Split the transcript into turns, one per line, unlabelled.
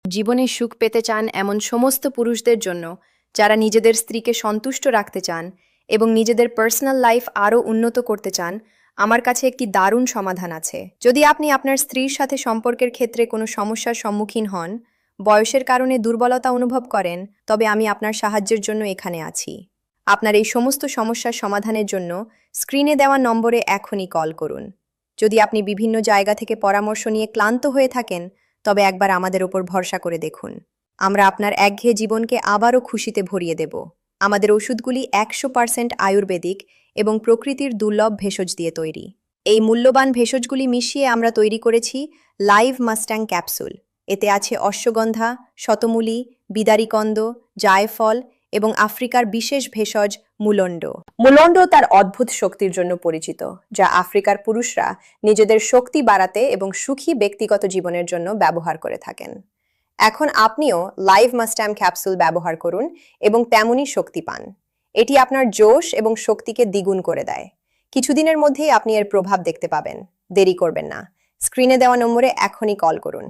জীবনে সুখ পেতে চান এমন সমস্ত পুরুষদের জন্য যারা নিজেদের স্ত্রীকে সন্তুষ্ট রাখতে চান এবং নিজেদের পার্সোনাল লাইফ আরও উন্নত করতে চান, আমার কাছে একটি দারুণ সমাধান আছে। যদি আপনি আপনার স্ত্রীর সাথে সম্পর্কের ক্ষেত্রে কোনো সমস্যার সম্মুখীন হন, বয়সের কারণে দুর্বলতা অনুভব করেন, তবে আমি আপনার সাহায্যের জন্য এখানে আছি। আপনার এই সমস্ত সমস্যার সমাধানের জন্য স্ক্রিনে দেওয়া নম্বরে এখনই কল করুন। যদি আপনি বিভিন্ন জায়গা থেকে পরামর্শ নিয়ে ক্লান্ত হয়ে থাকেন, তবে একবার আমাদের ওপর ভরসা করে দেখুন। আমরা আপনার একঘেয়ে জীবনকে আবারও খুশিতে ভরিয়ে দেব। আমাদের ওষুধগুলি 100% আয়ুর্বেদিক এবং প্রকৃতির দুর্লভ ভেষজ দিয়ে তৈরি। এই মূল্যবান ভেষজগুলি মিশিয়ে আমরা তৈরি করেছি লাইভ মাস্ট্যাং ক্যাপসুল। এতে আছে অশ্বগন্ধা, শতমূলি, বিদারিকন্দ, জায়ফল এবং আফ্রিকার বিশেষ ভেষজ মুলন্ড। মুলন্ড তার অদ্ভুত শক্তির জন্য পরিচিত, যা আফ্রিকার পুরুষরা নিজেদের শক্তি বাড়াতে এবং সুখী ব্যক্তিগত জীবনের জন্য ব্যবহার করে থাকেন। এখন আপনিও লাইভ মাস্ট্যাম ক্যাপসুল ব্যবহার করুন এবং তেমনই শক্তি পান। এটি আপনার জোশ এবং শক্তিকে দ্বিগুণ করে দেয়। কিছুদিনের মধ্যেই আপনি এর প্রভাব দেখতে পাবেন। দেরি করবেন না। স্ক্রিনে দেওয়া নম্বরে এখনই কল করুন।